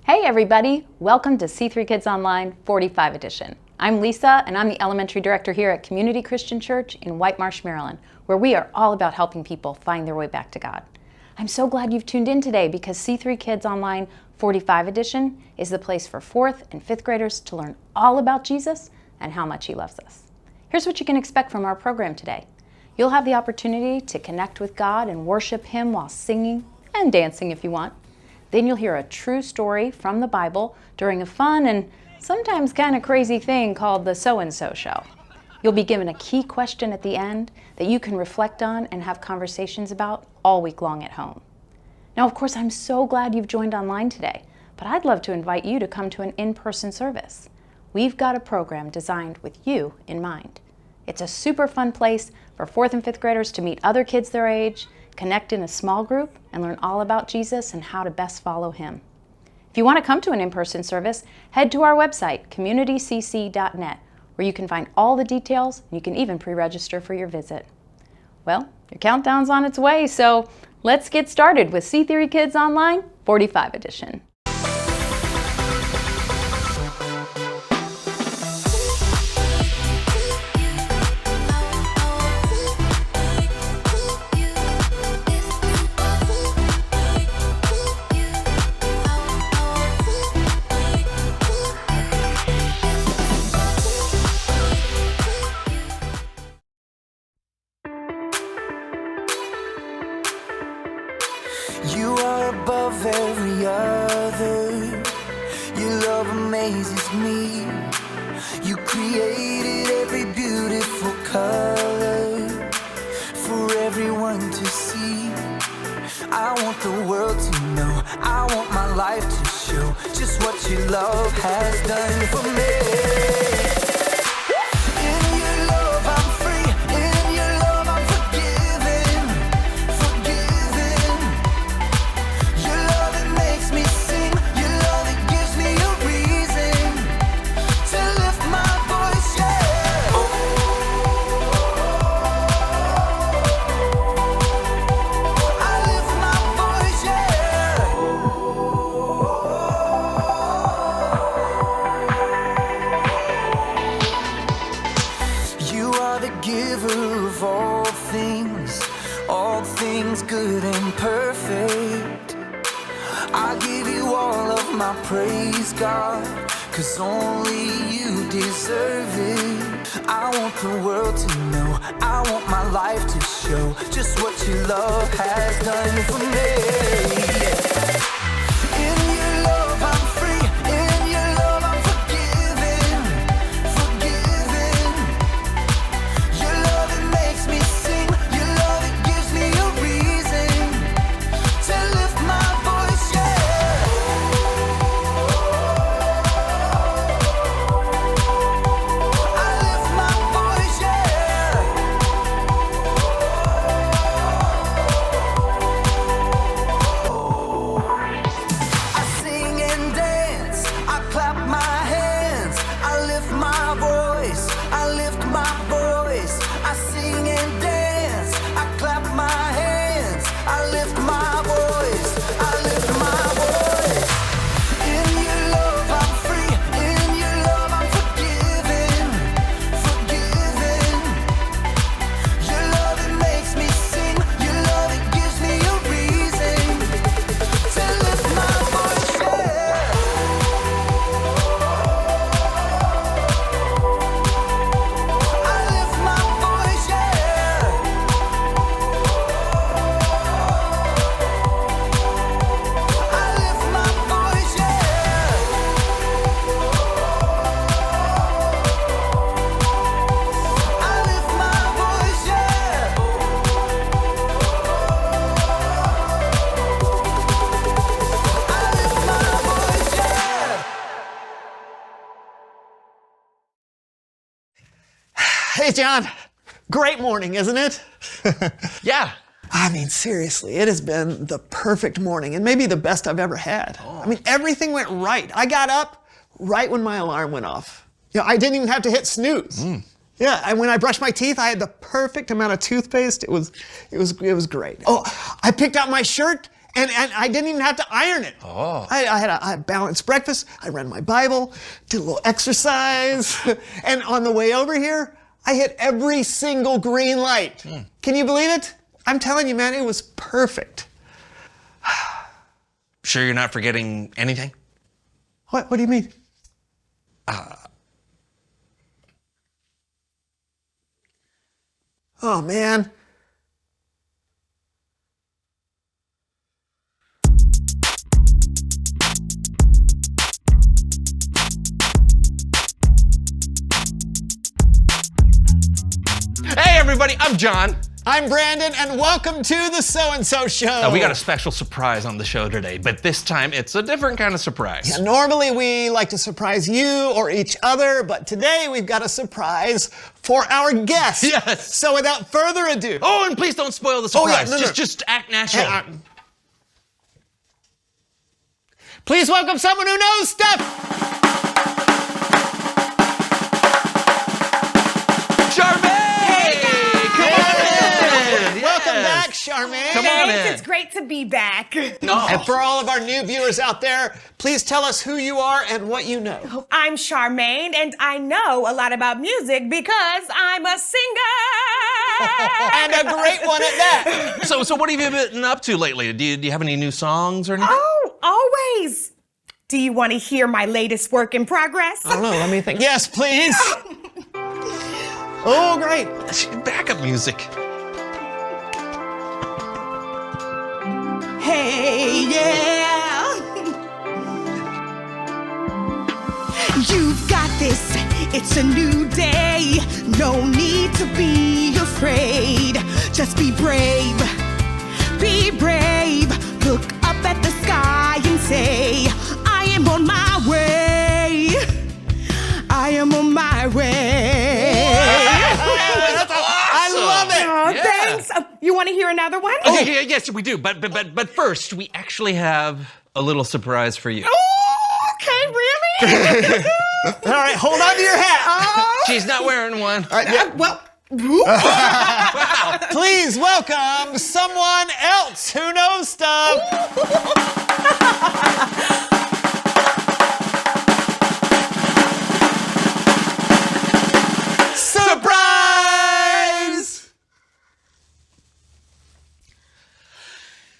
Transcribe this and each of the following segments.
Hey everybody, welcome to C3 Kids Online 45 edition. I'm Lisa and I'm the elementary director here at Community Christian Church in White Marsh, Maryland, where we are all about helping people find their way back to God. I'm so glad you've tuned in today because C3 Kids Online 45 edition is the place for 4th and 5th graders to learn all about Jesus and how much He loves us. Here's what you can expect from our program today. You'll have the opportunity to connect with God and worship Him while singing and dancing if you want. Then you'll hear a true story from the Bible during a fun and sometimes kind of crazy thing called the So-and-So Show. You'll be given a key question at the end that you can reflect on and have conversations about all week long at home. Now, of course, I'm so glad you've joined online today, but I'd love to invite you to come to an in-person service. We've got a program designed with you in mind. It's a super fun place for 4th and 5th graders to meet other kids their age, connect in a small group, and learn all about Jesus and how to best follow Him. If you want to come to an in-person service, head to our website, communitycc.net, where you can find all the details, and you can even pre-register for your visit. Well, your countdown's on its way, so let's get started with C3 Kids Online 45 edition. You are above every other. Your love amazes me. You created every beautiful color for everyone to see. I want the world to know, I want my life to show just what your love has done for me. Good and perfect. I give you all of my praise, God, 'cause only you deserve it. I want the world to know, I want my life to show just what your love has done for me. In your love I'm free, in your love I'm forgiven, forgiven. Your love it makes me sing, your love it gives me a reason to lift my voice, yeah. I lift my voice, yeah. Hey, John. Great morning, isn't it? Yeah. I mean, seriously, it has been the perfect morning and maybe the best I've ever had. I mean, everything went right. I got up right when my alarm went off. I didn't even have to hit snooze. Yeah, and when I brushed my teeth, I had the perfect amount of toothpaste. It was great. Oh, I picked out my shirt and I didn't even have to iron it. Oh. I had a balanced breakfast. I read my Bible, did a little exercise, and on the way over here, I hit every single green light. Can you believe it? I'm telling you, man, it was perfect. Sure you're not forgetting anything? What do you mean? Oh, man. Hey, everybody, I'm John. I'm Brandon, and welcome to the So-and-So Show. We got a special surprise on the show today, but this time it's a different kind of surprise. Yeah, normally we like to surprise you or each other, but today we've got a surprise for our guest. Yes. So without further ado. Oh, and please don't spoil the surprise. no. Just act natural. Please welcome someone who knows stuff. Charmaine. Come on in. It's great to be back. No. And for all of our new viewers out there, please tell us who you are and what you know. I'm Charmaine, and I know a lot about music because I'm a singer. And a great one at that. So what have you been up to lately? Do you have any new songs or anything? Oh, always. Do you want to hear my latest work in progress? I don't know, let me think. Yes, please. Oh, great. Backup music. Hey, yeah. You've got this. It's a new day. No need to be afraid. Just be brave. Be brave. Look up at the sky and say, I am on my way. I am on my way. That's awesome. I love it. Oh, yeah. Thanks. You want to hear another one? Okay, yes, we do. But first, we actually have a little surprise for you. Oh, okay, really? All right, hold on to your hat. Oh. She's not wearing one. All right, yeah. Well, Wow. Please welcome someone else who knows stuff. Surprise!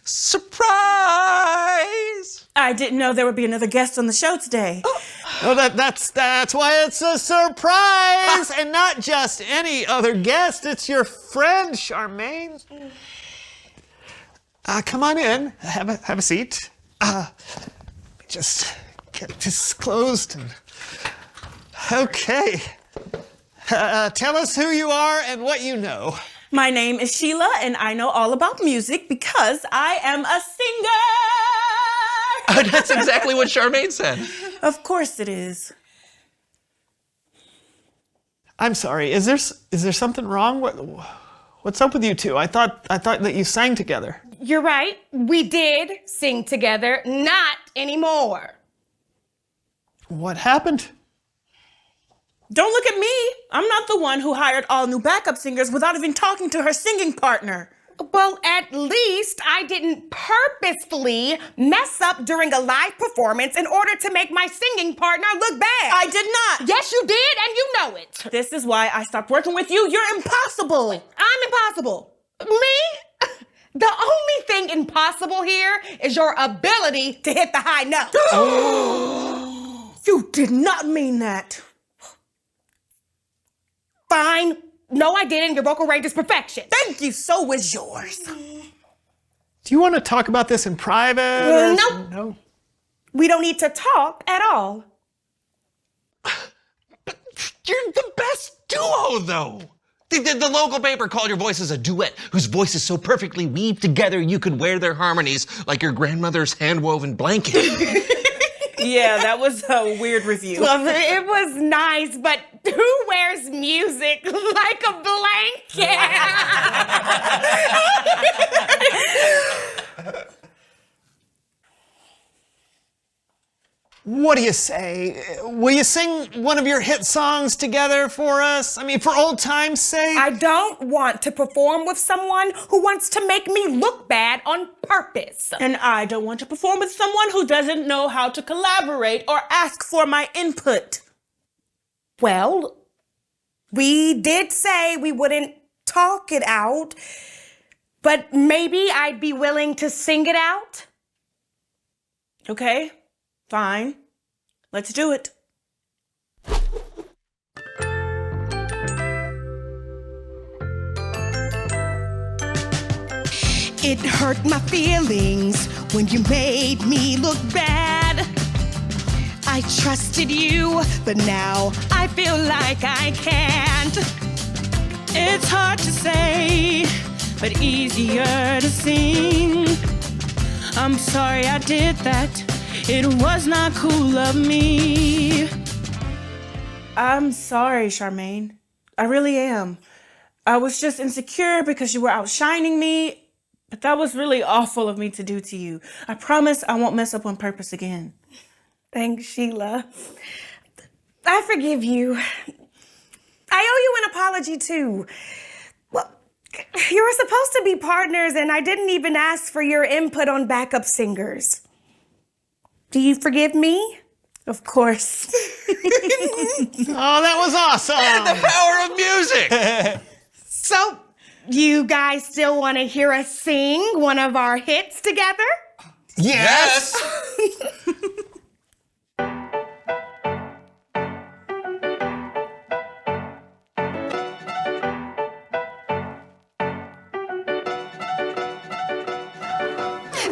Surprise! I didn't know there would be another guest on the show today. Well, that's why it's a surprise, and not just any other guest. It's your friend, Charmaine. Come on in. Have a seat. Just get this closed. Okay. Tell us who you are and what you know. My name is Sheila, and I know all about music because I am a singer. That's exactly what Charmaine said. Of course it is. I'm sorry. Is there something wrong? What's up with you two? I thought that you sang together. You're right. We did sing together. Not anymore. What happened? Don't look at me. I'm not the one who hired all new backup singers without even talking to her singing partner. Well, at least I didn't purposefully mess up during a live performance in order to make my singing partner look bad. I did not. Yes, you did, and you know it. This is why I stopped working with you. You're impossible. I'm impossible. Me? The only thing impossible here is your ability to hit the high note. You did not mean that. Fine. No, I didn't. Your vocal range is perfection. Thank you. So is yours. Do you want to talk about this in private? Nope. No. We don't need to talk at all. But you're the best duo, though. The local paper called your voices a duet whose voices so perfectly weave together you could wear their harmonies like your grandmother's hand-woven blanket. Yeah, that was a weird review. Well, it was nice, but who wears music like a blanket? What do you say? Will you sing one of your hit songs together for us? I mean, for old time's sake? I don't want to perform with someone who wants to make me look bad on purpose. And I don't want to perform with someone who doesn't know how to collaborate or ask for my input. Well, we did say we wouldn't talk it out, but maybe I'd be willing to sing it out. Okay, fine. Let's do it. It hurt my feelings when you made me look bad. I trusted you, but now I feel like I can't. It's hard to say, but easier to sing. I'm sorry I did that. It was not cool of me. I'm sorry, Charmaine. I really am. I was just insecure because you were outshining me, but that was really awful of me to do to you. I promise I won't mess up on purpose again. Thanks, Sheila. I forgive you. I owe you an apology, too. Well, you were supposed to be partners, and I didn't even ask for your input on backup singers. Do you forgive me? Of course. Oh, that was awesome. The power of music. So, you guys still want to hear us sing one of our hits together? Yes.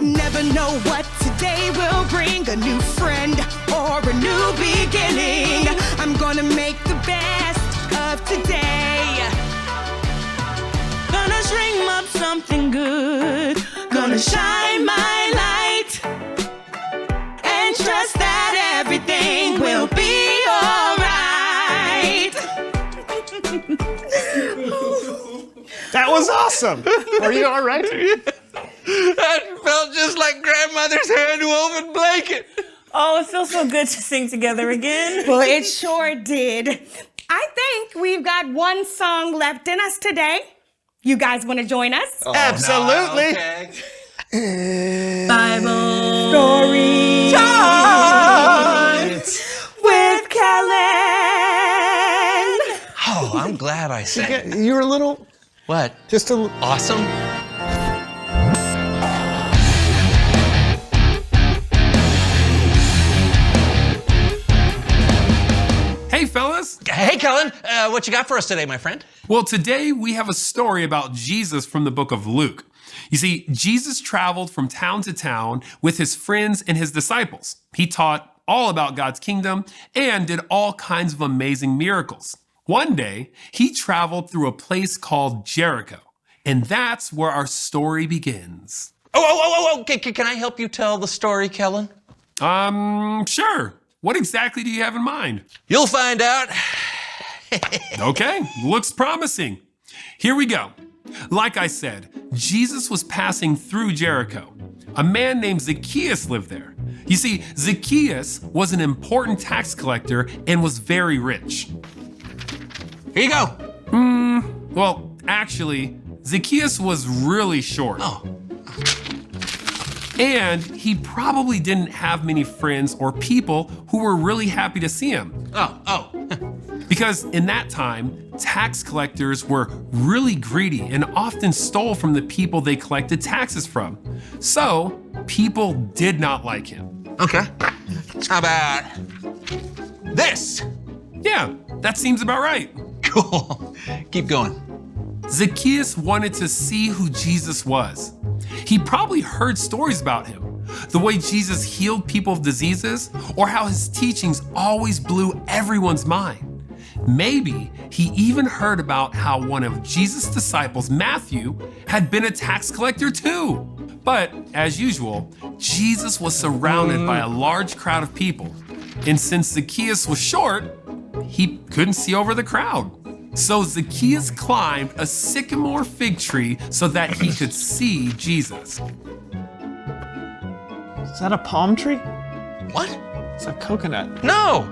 Never know what today will bring, a new friend or a new beginning. I'm gonna make the best of today. Gonna dream up something good. Gonna shine my light and trust that everything will be alright. That was awesome. Are you all right? That felt just like grandmother's hand-woven blanket. Oh, it feels so good to sing together again. Well, it sure did. I think we've got one song left in us today. You guys want to join us? Oh, Absolutely. No, okay. Bible story time with Kellen. Oh, I'm glad I sang. You were a little, What? just a little. Awesome? Hey, fellas. Hey, Kellen. What you got for us today, my friend? Well, today we have a story about Jesus from the book of Luke. You see, Jesus traveled from town to town with his friends and his disciples. He taught all about God's kingdom and did all kinds of amazing miracles. One day, he traveled through a place called Jericho, and that's where our story begins. Oh. Can I help you tell the story, Kellen? Sure. What exactly do you have in mind? You'll find out. Okay, looks promising. Here we go. Like I said, Jesus was passing through Jericho. A man named Zacchaeus lived there. You see, Zacchaeus was an important tax collector and was very rich. Here you go. Well, actually, Zacchaeus was really short. Oh. And he probably didn't have many friends or people who were really happy to see him. Oh. Because in that time, tax collectors were really greedy and often stole from the people they collected taxes from. So, people did not like him. Okay. How about this? Yeah, that seems about right. Cool. Keep going. Zacchaeus wanted to see who Jesus was. He probably heard stories about him, the way Jesus healed people of diseases, or how his teachings always blew everyone's mind. Maybe he even heard about how one of Jesus' disciples, Matthew, had been a tax collector too. But as usual, Jesus was surrounded by a large crowd of people. And since Zacchaeus was short, he couldn't see over the crowd. So Zacchaeus climbed a sycamore fig tree so that he could see Jesus. Is that a palm tree? What? It's a coconut. No!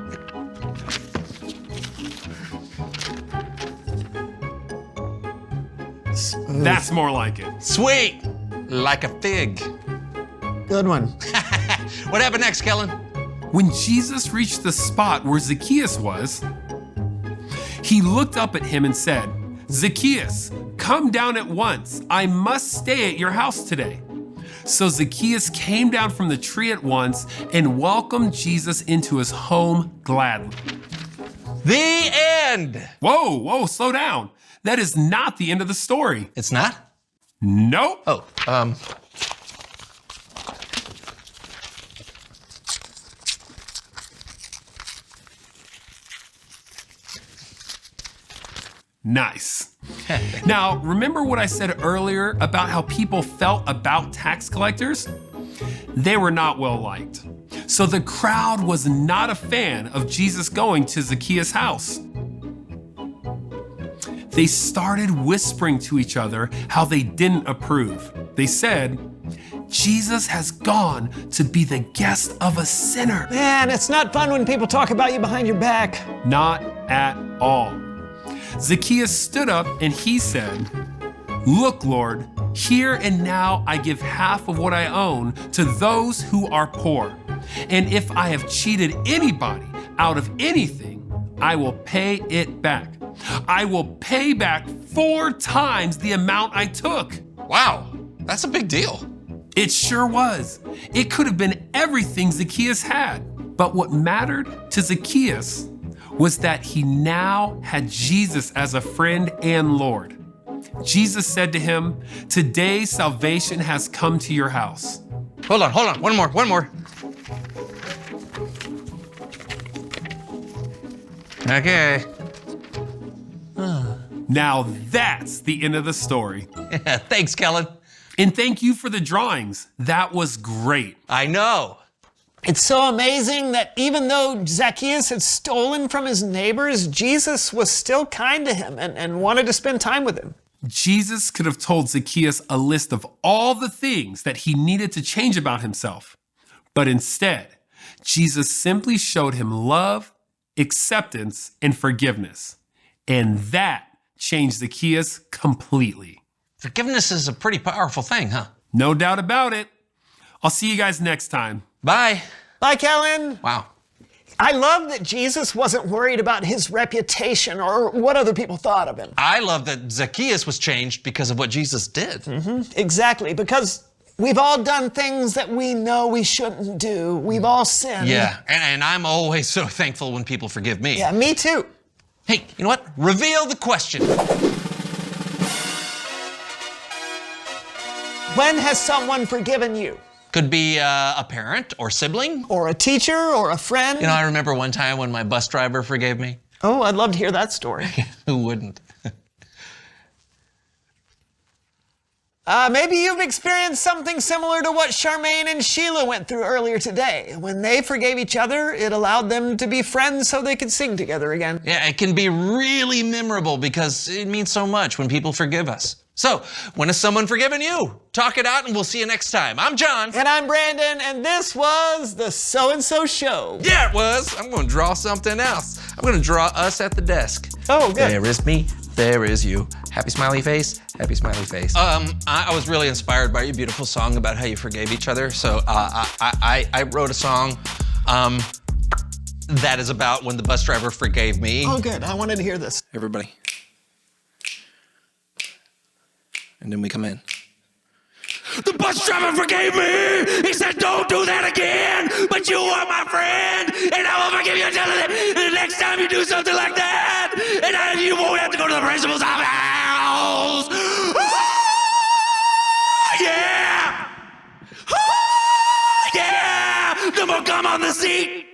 That's more like it. Sweet! Like a fig. Good one. What happened next, Kellen? When Jesus reached the spot where Zacchaeus was, he looked up at him and said, "Zacchaeus, come down at once. I must stay at your house today." So Zacchaeus came down from the tree at once and welcomed Jesus into his home gladly. The end! Whoa, slow down. That is not the end of the story. It's not? Nope. Oh, Nice. Now, remember what I said earlier about how people felt about tax collectors? They were not well liked. So the crowd was not a fan of Jesus going to Zacchaeus' house. They started whispering to each other how they didn't approve. They said, "Jesus has gone to be the guest of a sinner." Man, it's not fun when people talk about you behind your back. Not at all. Zacchaeus stood up and he said, "Look, Lord, here and now I give half of what I own to those who are poor. And if I have cheated anybody out of anything, I will pay it back. I will pay back 4 times the amount I took." wow, that's a big deal. It sure was. It could have been everything Zacchaeus had. But what mattered to Zacchaeus was that he now had Jesus as a friend and Lord. Jesus said to him, "Today salvation has come to your house." Hold on, one more. Okay. Now that's the end of the story. Thanks, Kellen. And thank you for the drawings. That was great. I know. It's so amazing that even though Zacchaeus had stolen from his neighbors, Jesus was still kind to him and wanted to spend time with him. Jesus could have told Zacchaeus a list of all the things that he needed to change about himself. But instead, Jesus simply showed him love, acceptance, and forgiveness. And that changed Zacchaeus completely. Forgiveness is a pretty powerful thing, huh? No doubt about it. I'll see you guys next time. Bye. Bye, Kellen. Wow. I love that Jesus wasn't worried about his reputation or what other people thought of him. I love that Zacchaeus was changed because of what Jesus did. Exactly, because we've all done things that we know we shouldn't do. We've all sinned. Yeah, and I'm always so thankful when people forgive me. Yeah, me too. Hey, you know what? Reveal the question. When has someone forgiven you? Could be a parent or sibling. Or a teacher or a friend? You know, I remember one time when my bus driver forgave me. Oh, I'd love to hear that story. Who wouldn't? Maybe you've experienced something similar to what Charmaine and Sheila went through earlier today. When they forgave each other, it allowed them to be friends so they could sing together again. Yeah, it can be really memorable because it means so much when people forgive us. So, when has someone forgiven you? Talk it out and we'll see you next time. I'm John. And I'm Brandon, and this was the So-and-So Show. Yeah, it was. I'm going to draw something else. I'm going to draw us at the desk. Oh, good. There is me. There is you. Happy smiley face. Happy smiley face. I was really inspired by your beautiful song about how you forgave each other. So I wrote a song that is about when the bus driver forgave me. Oh, good. I wanted to hear this. Everybody. And then we come in. The bus driver forgave me! He said, "Don't do that again! But you are my friend! And I will forgive you until the next time you do something like that! And you won't have to go to the principal's office! Yeah! Yeah! No more gum on the seat!